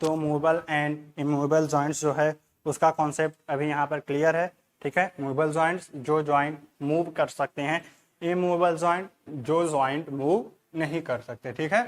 तो movable and immovable joints जो है उसका कॉन्सेप्ट अभी यहाँ पर क्लियर है। ठीक है, मूवेबल जॉइंट्स जो जॉइंट मूव कर सकते हैं, इमूवेबल जॉइंट जो जॉइंट मूव नहीं कर सकते। ठीक है,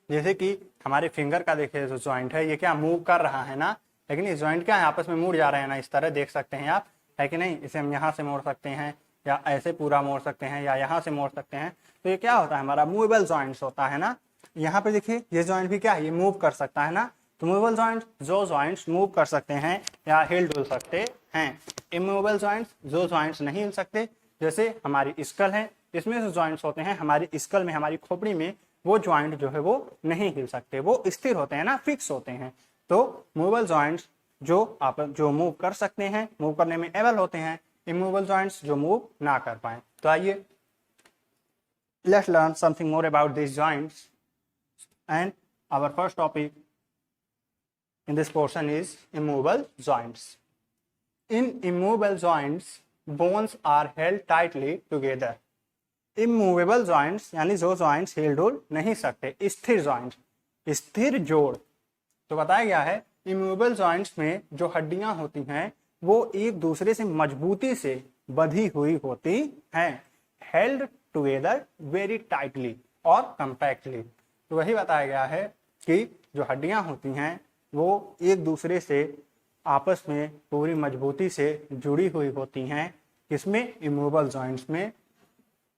जैसे कि हमारे फिंगर का देखिए जो जॉइंट है ये क्या मूव कर रहा है ना, लेकिन ये जॉइंट क्या है आपस में मुड़ जा रहे हैं ना, इस तरह देख सकते हैं आप, है कि नहीं। इसे हम यहाँ से मोड़ सकते हैं या ऐसे पूरा मोड़ सकते हैं या यहाँ से मोड़ सकते हैं। तो ये क्या होता है हमारा मूवेबल जॉइंट्स होता है ना। यहाँ पे देखिए ये जॉइंट भी क्या है, ये मूव कर सकता है ना। तो मूवेबल जॉइंट जो जॉइंट्स मूव कर सकते हैं या हिल डुल सकते हैं। इमूवेबल जॉइंट्स जो जॉइंट्स नहीं हिल सकते, जैसे हमारी स्कल है, इसमें जो जॉइंट्स होते हैं हमारी स्कल में, हमारी खोपड़ी में, वो जॉइंट जो है वो नहीं हिल सकते, वो स्थिर होते हैं ना, फिक्स होते हैं। तो मूवेबल जॉइंट्स जो मूव कर सकते हैं, मूव करने में एबल होते हैं। इमूवेबल जॉइंट्स जो मूव ना कर पाए। तो आइए let's learn something more about these joints, and our first topic in this portion is immovable joints. In immovable joints bones are held tightly together. Immovable joints यानी जो joints हिल डुल नहीं सकते, स्थिर joints, स्थिर जोड़। तो बताया गया है immovable joints में जो हड्डियां होती हैं वो एक दूसरे से मजबूती से बंधी हुई होती हैं, held together very tightly और compactly। तो वही बताया गया है कि जो हड्डियां होती हैं वो एक दूसरे से आपस में पूरी मजबूती से जुड़ी हुई होती हैं। किसमें? इमूवेबल जॉइंट्स में।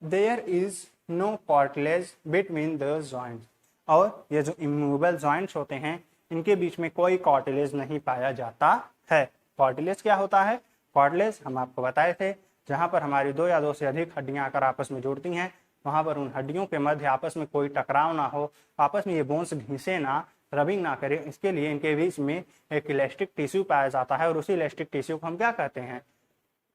There is no cartilage between the joints. और ये जो इमूवेबल जॉइंट्स होते हैं इनके बीच में कोई कार्टिलेज नहीं पाया जाता है। कार्टिलेज क्या होता है? कार्टिलेज हम आपको बताए थे, जहां पर हमारी दो या दो से अधिक हड्डियां आकर आपस में जुड़ती हैं, वहां पर उन हड्डियों के मध्य आपस में कोई टकराव ना हो, आपस में ये बोन्स घिसे ना, रबिंग ना करे, इसके लिए इनके बीच में एक इलास्टिक टिश्यू पाया जाता है और उसी इलास्टिक टिश्यू को हम क्या कहते हैं?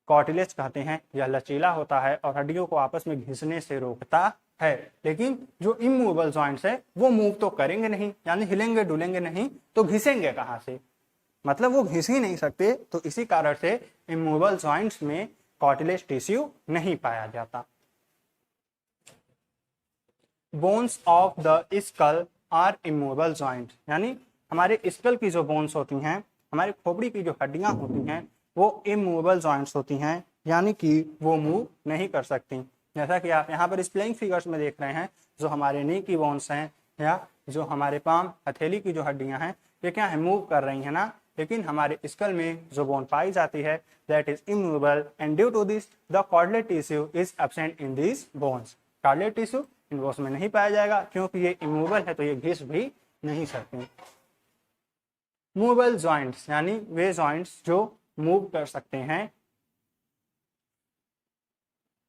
कार्टिलेज कहते हैं। यह लचीला होता है और हड्डियों को आपस में घिसने से रोकता है। लेकिन जो इमूवेबल जॉइंट्स है वो मूव तो करेंगे नहीं, यानी हिलेंगे डुलेंगे नहीं, तो घिसेंगे कहां से? मतलब वो घिस ही नहीं सकते। तो इसी कारण से इमूवेबल जॉइंट्स में कार्टिलेज टिश्यू नहीं पाया जाता। Bones of the skull are immovable joint, यानी हमारे स्कल की जो बोन्स होती हैं, हमारी खोपड़ी की जो हड्डियां होती हैं वो इमूवेबल जॉइंट्स होती हैं, यानी कि वो मूव नहीं कर सकती। जैसा कि आप यहाँ पर इस प्लेइंग फिगर्स में देख रहे हैं, जो हमारे नी की बोन्स हैं या जो हमारे पाम हथेली की जो हड्डियां हैं ये क्या है? मूव कर रही है ना। लेकिन हमारे स्कल में जो बोन पाई जाती है that is immovable, and due to this the cartilage tissue is absent in this bones. Cartilage tissue इन बोन्स में नहीं पाया जाएगा क्योंकि ये इमूवेबल है, तो ये घिस भी नहीं सकते। मूवेबल जॉइंट्स यानी वे जॉइंट्स जो मूव कर सकते हैं।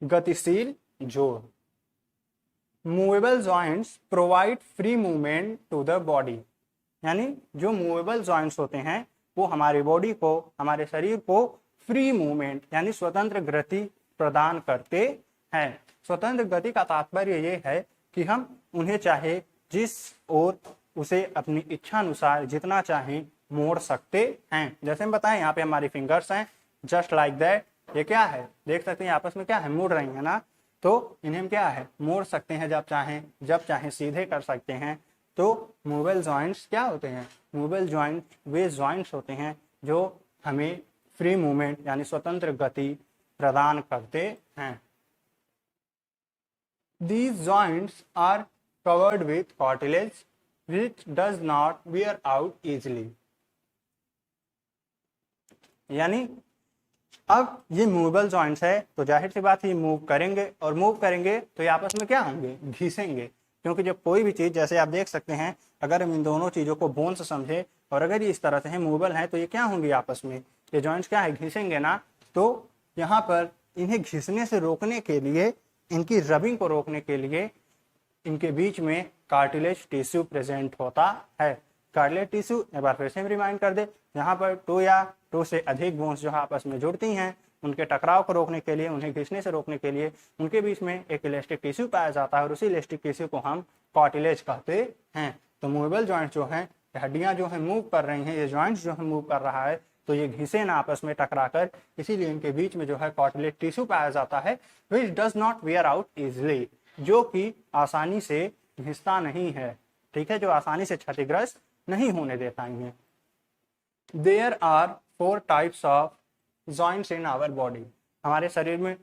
गतिशील जोड़। Movable joints provide free movement to the body, यानी जो मूवेबल जॉइंट्स होते हैं वो हमारी बॉडी को, हमारे शरीर को फ्री मूवमेंट यानी स्वतंत्र गति प्रदान करते हैं। स्वतंत्र गति का तात्पर्य ये है कि हम उन्हें चाहे जिस ओर उसे अपनी इच्छा अनुसार जितना चाहे मोड़ सकते हैं। जैसे हम बताएं यहाँ पे हमारी फिंगर्स हैं, जस्ट लाइक दैट। ये क्या है? देख सकते हैं आपस में क्या है? मुड़ रही है ना। तो इन्हें हम क्या है? मोड़ सकते हैं जब चाहे सीधे कर सकते हैं। तो मूवेबल जॉइंट्स क्या होते हैं? मूवेबल जॉइंट वे जॉइंट्स होते हैं जो हमें फ्री मूवमेंट यानी स्वतंत्र गति प्रदान करते हैं। These joints are covered with cartilage which does not wear out easily। यानी अब ये मूवेबल जॉइंट्स है तो जाहिर सी बात है ये मूव करेंगे, और मूव करेंगे तो ये आपस में क्या होंगे? घिसेंगे। क्योंकि जब कोई भी चीज, जैसे आप देख सकते हैं, अगर हम इन दोनों चीजों को बोन्स समझे और अगर ये इस तरह से है मूवेबल है तो ये क्या होंगे? आपस में ये जॉइंट्स क्या है? घिसेंगे ना। तो यहाँ पर इन्हें घिसने से रोकने के लिए, इनकी रबिंग को रोकने के लिए इनके बीच में कार्टिलेज टिश्यू प्रेजेंट होता है। कार्टिलेज टिश्यू एक बार फिर से रिमाइंड कर दे, यहाँ पर 2 या 2 से अधिक बोन्स जो आपस में जुड़ती हैं, उनके टकराव को रोकने के लिए, उन्हें घिसने से रोकने के लिए उनके बीच में एक इलास्टिक टिश्यू पाया जाता है और उसी इलास्टिक टिश्यू को हम कार्टिलेज कहते हैं। तो मूवेबल जॉइंट जो है, हड्डियां जो है मूव कर रही हैं, ये जॉइंट्स जो है मूव कर रहा है, तो ये घिसे ना आपस में टकराकर, इसीलिए इनके बीच में जो है कार्टिलेज टिश्यू पाया जाता है which does not wear out easily, जो कि आसानी से घिसता नहीं है। ठीक है, जो आसानी से क्षतिग्रस्त नहीं होने दे पाएंगे। There are 4 types of joints in our body. हमारे शरीर में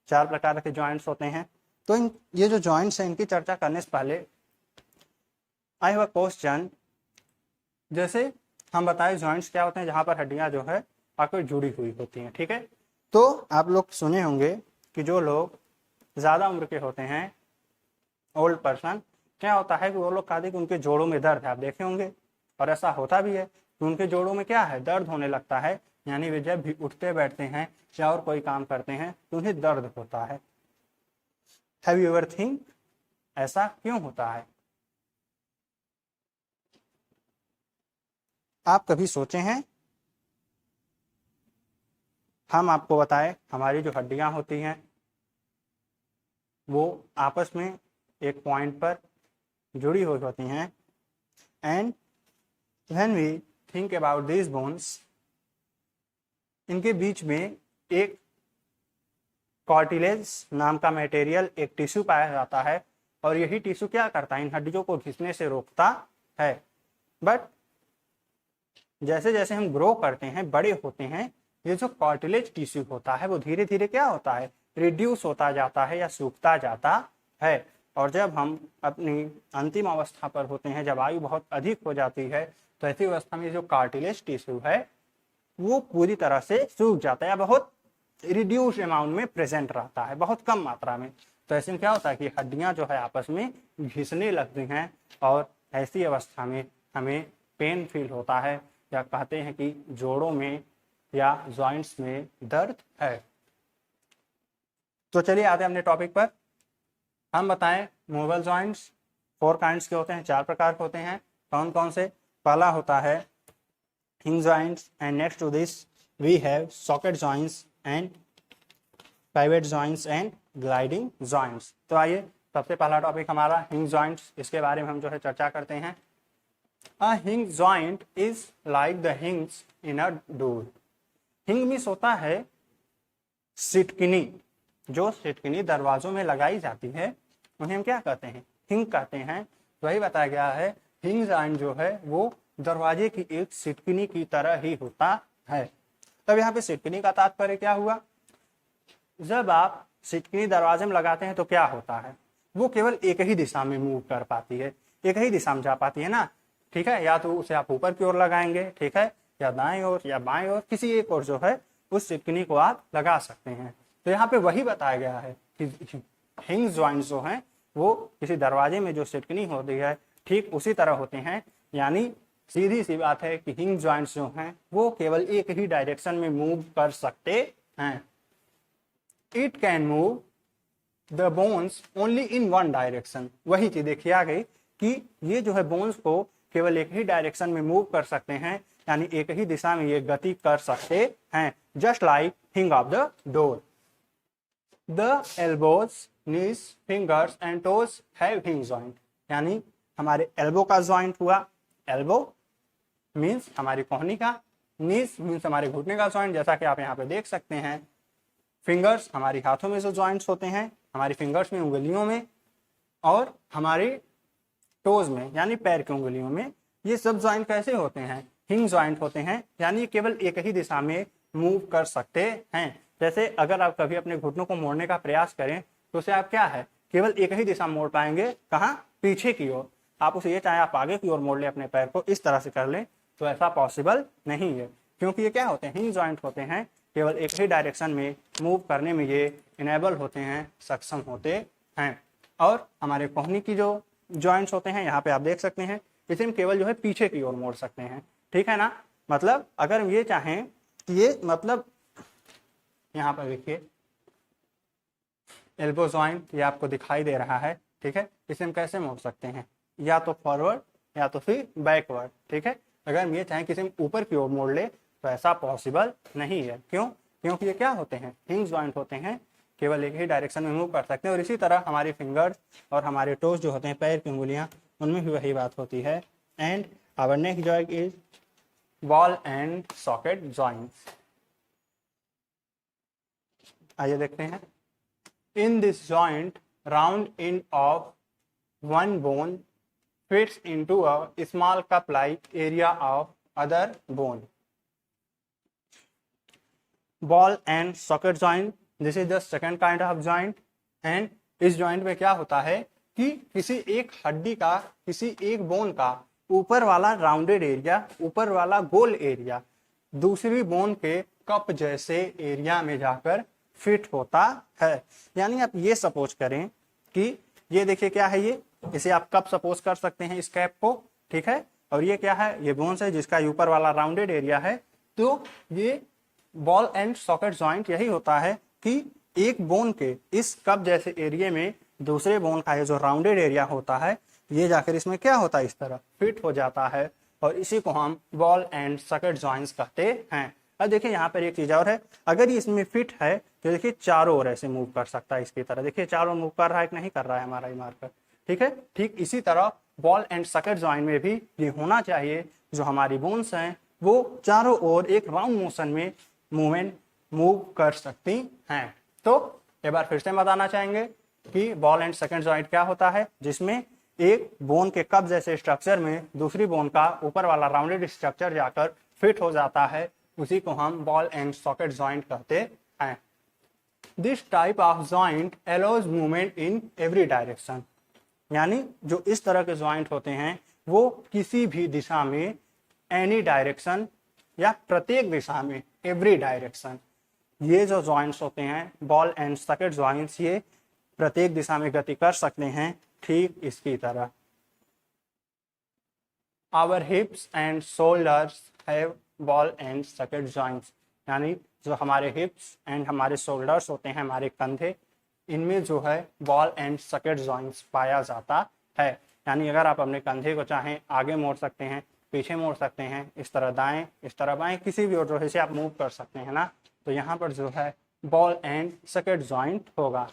4 प्रकार के जॉइंट्स होते हैं। तो ये जो जॉइंट्स हैं इनकी चर्चा करने से पहले आई हैव अ क्वेश्चन। जैसे हम बताए जॉइंट्स क्या होते हैं, जहां पर हड्डियां जो है आकर जुड़ी हुई होती हैं, ठीक है। तो आप लोग सुने होंगे कि जो लोग ज़्यादा उम्र के होते हैं, ओल्ड पर्सन, क्या होता है कि वो लोग कहते हैं कि उनके जोड़ों में दर्द है। आप देखे होंगे और ऐसा होता भी है कि उनके जोड़ों में क्या है, दर्द होने लगता है। यानी वे जब भी उठते बैठते हैं या और कोई काम करते हैं तो उन्हें दर्द होता है। हैव यू एवर थिंक ऐसा क्यों होता है? आप कभी सोचे हैं? हम आपको बताएं, हमारी जो हड्डियां होती हैं वो आपस में एक पॉइंट पर जुड़ी हुई होती हैं। And when we think about this bones, इनके बीच में एक कार्टिलेज नाम का मटेरियल, एक टिश्यू पाया जाता है। और यही टिश्यू क्या करता है, इन हड्डियों को घिसने से रोकता है। बट जैसे जैसे हम ग्रो करते हैं, बड़े होते हैं, ये जो कार्टिलेज टिश्यू होता है वो धीरे धीरे क्या होता है, रिड्यूस होता जाता है या सूखता जाता है। और जब हम अपनी अंतिम अवस्था पर होते हैं, जब आयु बहुत अधिक हो जाती है, तो ऐसी अवस्था में जो कार्टिलेज टिश्यू है वो पूरी तरह से सूख जाता है या बहुत रिड्यूस अमाउंट में प्रेजेंट रहता है, बहुत कम मात्रा में। तो ऐसे में क्या होता है कि हड्डियां जो है आपस में घिसने लगती हैं और ऐसी अवस्था में हमें पेन फील होता है या कहते हैं कि जोड़ों में या जॉइंट्स में दर्द है। तो चलिए आते हैं अपने टॉपिक पर। हम बताएं मूवेबल जॉइंट्स 4 काइंड्स के होते हैं, 4 प्रकार के होते हैं। कौन कौन से? पहला होता है hinge joints, and next to this we have socket joints and pivot joints and gliding joints। तो आइए सबसे पहला टॉपिक हमारा hinge joints, इसके बारे में हम जो है चर्चा करते हैं। A hinge joint is like the hinge in a door। hinge means होता है सिटकिनी। जो सिटकिनी दरवाजों में लगाई जाती है उन्हें हम क्या कहते हैं, hinge कहते हैं। वही बताया गया है hinge joint जो है वो दरवाजे की एक सिटकिनी की तरह ही होता है। तब यहाँ पे सिटकिनी का तात्पर्य क्या हुआ? जब आप सिटकिनी दरवाजे में लगाते हैं तो क्या होता है, वो केवल एक ही दिशा में मूव कर पाती है, एक ही दिशा में जा पाती है ना, ठीक है। या तो उसे आप ऊपर की ओर लगाएंगे, ठीक है, या दाएं ओर या बाएं ओर, किसी एक ओर जो है उस सिटकिनी को आप लगा सकते हैं। तो यहाँ पे वही बताया गया है कि हिंज जॉइंट जो है वो किसी दरवाजे में जो सिटकिनी होती है ठीक उसी तरह होते हैं। यानी सीधी सी बात है कि हिंज जॉइंट्स जो हैं वो केवल एक ही डायरेक्शन में मूव कर सकते हैं। It can move the bones only in one direction. वही चीज देखिए आ गई कि ये जो है बोन्स को केवल एक ही डायरेक्शन में मूव कर सकते हैं, यानी एक ही दिशा में ये गति कर सकते हैं। जस्ट लाइक हिंग of the door. The elbows, knees, fingers and toes have hinge joint. यानी हमारे एल्बो का जॉइंट हुआ, एल्बो मीन्स हमारी कोहनी का, नीज मीन्स हमारे घुटने का जॉइंट, जैसा कि आप यहाँ पे देख सकते हैं। फिंगर्स हमारी हाथों में जो जॉइंट्स होते हैं, हमारी फिंगर्स में, उंगलियों में, और हमारी टोज में यानी पैर की उंगलियों में। ये सब जॉइंट कैसे होते हैं? हिंज जॉइंट होते हैं, यानी केवल एक ही दिशा में मूव कर सकते हैं। जैसे अगर आप कभी अपने घुटनों को मोड़ने का प्रयास करें तो उसे आप क्या है, केवल एक ही दिशा मोड़ पाएंगे, कहाँ? पीछे की ओर। आप उसे ये चाहे आप आगे की ओर मोड़ लें अपने पैर को, इस तरह से कर लें, तो ऐसा पॉसिबल नहीं है, क्योंकि ये क्या होते हैं, हिंज जॉइंट होते हैं। केवल एक ही डायरेक्शन में मूव करने में ये इनेबल होते हैं, सक्षम होते हैं। और हमारे कोहनी की जो जॉइंट्स होते हैं, यहाँ पे आप देख सकते हैं, इसे हम केवल जो है पीछे की ओर मोड़ सकते हैं, ठीक है ना। मतलब अगर हम ये चाहें कि ये, मतलब यहाँ पर देखिए एल्बो जॉइंट ये आपको दिखाई दे रहा है, ठीक है। इसे हम कैसे मोड़ सकते हैं, या तो फॉरवर्ड या तो फिर बैकवर्ड, ठीक है। अगर हम ये चाहें कि इसे हम ऊपर की ओर मोड़ ले तो ऐसा पॉसिबल नहीं है। क्यों? क्योंकि ये क्या होते हैं, हिंज जॉइंट होते हैं, केवल एक ही डायरेक्शन में मूव कर सकते हैं। और इसी तरह हमारी फिंगर्स और हमारे टोज जो होते हैं, पैर की उंगलियां, उनमें भी वही बात होती है। And our next joint is ball and socket joints. आइए देखते हैं। In this joint round end of one bone fits into a small cup like area of other bone. Ball and socket joint, this is the second kind of joint. and इस joint में क्या होता है कि किसी एक हड्डी का, किसी एक बोन का ऊपर वाला राउंडेड एरिया, ऊपर वाला गोल एरिया दूसरी बोन के कप जैसे एरिया में जाकर फिट होता है। यानी आप ये सपोज करें कि ये देखिए क्या है, ये इसे आप कप सपोज कर सकते हैं इस कैप को, ठीक है। और ये क्या है, ये बोन्स है जिसका ऊपर वाला राउंडेड एरिया है। तो ये बॉल एंड सॉकेट जॉइंट यही होता है कि एक बोन के इस कप जैसे एरिया में दूसरे बोन का ये जो राउंडेड एरिया होता है ये जाकर इसमें क्या होता है, इस तरह फिट हो जाता है, और इसी को हम बॉल एंड सॉकेट जॉइंट्स कहते हैं। अब देखिए यहाँ पर एक चीज और है, अगर ये इसमें फिट है तो देखिए चारों ओर ऐसे मूव कर सकता है इसकी तरह। देखिए चारों मूव कर रहा है कि नहीं कर रहा है हमारा ये मार्कर, ठीक है। ठीक इसी तरह बॉल एंड सॉकेट जॉइंट में भी ये होना चाहिए, जो हमारी बोन्स हैं वो चारों ओर एक राउंड मोशन में मूव कर सकती हैं। तो एक बार फिर से बताना चाहेंगे कि बॉल एंड सॉकेट जॉइंट क्या होता है, जिसमें एक बोन के कप जैसे स्ट्रक्चर में दूसरी बोन का ऊपर वाला राउंडेड स्ट्रक्चर जाकर फिट हो जाता है, उसी को हम बॉल एंड सॉकेट जॉइंट कहते हैं। This type of joint allows movement in every direction, यानी जो इस तरह के जॉइंट होते हैं वो किसी भी दिशा में, एनी डायरेक्शन या प्रत्येक दिशा में, एवरी डायरेक्शन, ये जो जॉइंट्स होते हैं बॉल एंड सॉकेट जॉइंट्स, ये प्रत्येक दिशा में गति कर सकते हैं, ठीक इसकी तरह। Our hips and shoulders have ball and socket joints, यानी जो हमारे हिप्स एंड हमारे शोल्डर्स होते हैं, हमारे कंधे, इनमें जो है बॉल एंड सॉकेट जॉइंट्स पाया जाता है। यानी अगर आप अपने कंधे को चाहें आगे मोड़ सकते हैं, पीछे मोड़ सकते हैं, इस तरह दाएं, इस तरह बाएं, किसी भी ओर से आप मूव कर सकते हैं ना, तो यहाँ पर जो है बॉल एंड सॉकेट जॉइंट होगा।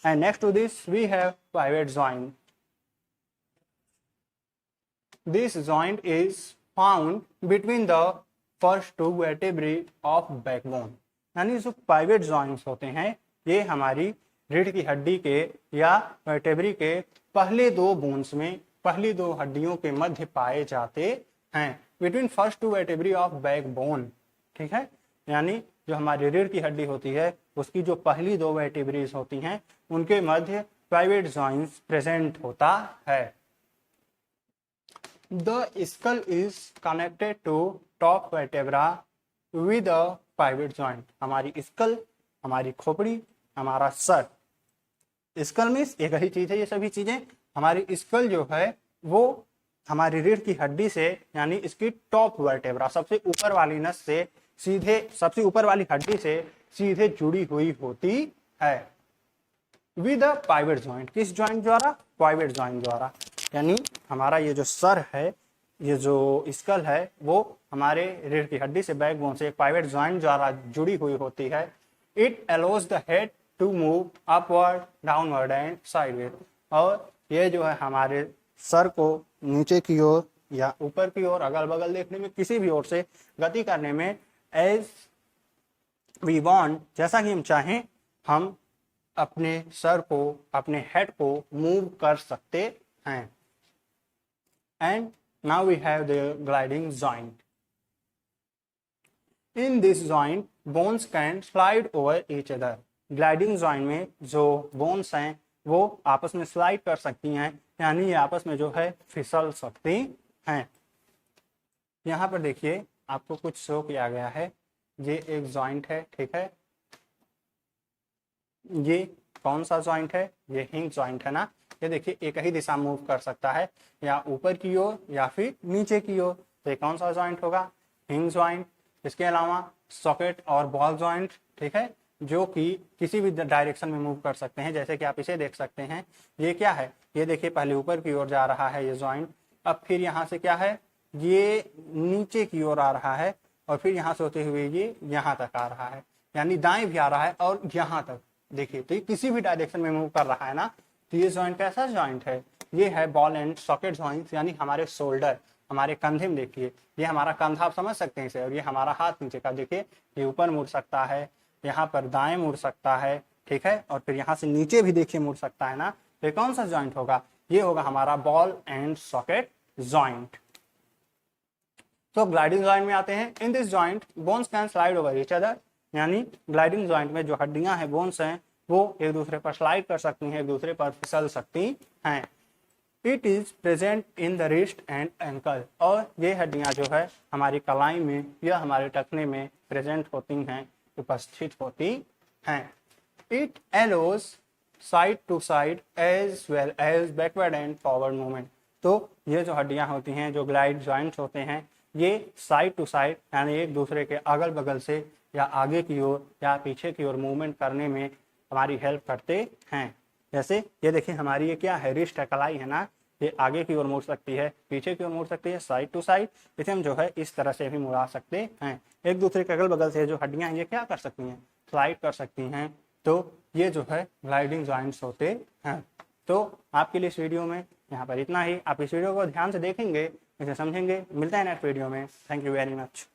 And next to this we have pivot joint. This joint is found between the first two vertebrae of backbone, यानी जो पाइवट जॉइंट्स होते हैं ये हमारी रीढ़ की हड्डी के या वर्टेब्रे के पहले दो बोन्स में, पहली दो हड्डियों के मध्य पाए जाते हैं, between first two vertebrae of backbone, ठीक है। यानी जो हमारी रीढ़ की हड्डी होती है उसकी जो पहली दो वर्टेब्रेज होती हैं उनके मध्य पाइवट जॉइंट्स प्रेजेंट होता है। The skull is connected to top vertebra with a pivot joint, हमारी स्कल, हमारी खोपड़ी, हमारा सर, स्कल मीन्स एक ही चीज है, ये सभी चीजें, हमारी स्कल जो है वो हमारी रीढ़ की हड्डी से, यानी इसकी टॉप वर्टेब्रा, सबसे ऊपर वाली नस से सीधे, सबसे ऊपर वाली हड्डी से सीधे जुड़ी हुई होती है विद अ पाइवट जॉइंट। किस जॉइंट द्वारा, पाइवट जॉइंट द्वारा। यानी हमारा ये जो सर है, ये जो स्कल है वो हमारे रीढ़ की हड्डी से, बैकबोन से पाइवट जॉइंट द्वारा जुड़ी हुई होती है। It allows the head to move upward, downward and sideways, और ये जो है हमारे सर को नीचे की ओर या ऊपर की ओर, अगल बगल देखने में, किसी भी ओर से गति करने में एज वी वांट, जैसा कि हम चाहें, हम अपने सर को, अपने हेड को मूव कर सकते हैं। And now we have the gliding joint. In this joint bones can slide over each other, gliding joint में जो बोन्स हैं वो आपस में स्लाइड कर सकती हैं, यानी ये आपस में जो है फिसल सकती हैं। यहाँ पर देखिए आपको कुछ शो किया गया है, ये एक जॉइंट है, ठीक है। ये कौन सा जॉइंट है, ये हिंज जॉइंट है ना। ये देखिए एक ही दिशा मूव कर सकता है, या ऊपर की ओर या फिर नीचे की ओर, तो ये कौन सा जॉइंट होगा, हिंज जॉइंट। इसके अलावा सॉकेट और बॉल जॉइंट, ठीक है, जो कि किसी भी डायरेक्शन में मूव कर सकते हैं, जैसे कि आप इसे देख सकते हैं। ये क्या है, ये देखिए पहले ऊपर की ओर जा रहा है ये जॉइंट, अब फिर यहाँ से क्या है, ये नीचे की ओर आ रहा है, और फिर यहाँ से होते हुए ये यहाँ तक आ रहा है, यानी दाएं भी आ रहा है और यहाँ तक। देखिए तो ये किसी भी डायरेक्शन में मूव कर रहा है ना, तो ये जॉइंट कैसा जॉइंट है, ये है बॉल एंड सॉकेट जॉइंट, यानी हमारे शोल्डर, हमारे कंधे में देखिए, ये हमारा कंधा आप समझ सकते हैं इसे, और ये हमारा हाथ नीचे का, देखिए ये ऊपर मुड़ सकता है, यहाँ पर दाएं मुड़ सकता है, ठीक है, और फिर यहाँ से नीचे भी देखिए मुड़ सकता है ना। तो कौन सा जॉइंट होगा, ये होगा हमारा बॉल एंड सॉकेट जॉइंट। तो ग्लाइडिंग जॉइंट में आते हैं। In this joint bones can slide over each other, यानी ग्लाइडिंग जॉइंट में जो हड्डियां हैं, बोन्स हैं, वो एक दूसरे पर स्लाइड कर सकती हैं, एक दूसरे पर फिसल सकती हैं। It is present in the wrist and ankle, और ये हड्डियां जो है हमारी कलाई में या हमारे टखने में प्रेजेंट होती हैं, उपस्थित होती हैं। It allows side to side as well as backward and forward movement. तो ये जो हड्डियां होती हैं, जो ग्लाइड जॉइंट्स होते हैं, ये साइड टू साइड यानी एक दूसरे के अगल बगल से या आगे की ओर या पीछे की ओर मूवमेंट करने में हमारी हेल्प करते हैं। जैसे ये देखिए हमारी ये क्या है, रिस्ट है, कलाई है ना, ये आगे की ओर मुड़ सकती है, पीछे की ओर मुड़ सकती है, साइड टू साइड। इसे हम जो है इस तरह से भी मुड़ा सकते हैं। एक दूसरे के अगल बगल से जो हड्डियां हैं ये क्या कर सकती हैं, स्लाइड कर सकती हैं। तो ये जो है ग्लाइडिंग जॉइंट्स होते हैं। तो आपके लिए इस वीडियो में यहाँ पर इतना ही। आप इस वीडियो को ध्यान से देखेंगे, इसे समझेंगे। मिलते हैं नेक्स्ट वीडियो में। Thank you very much.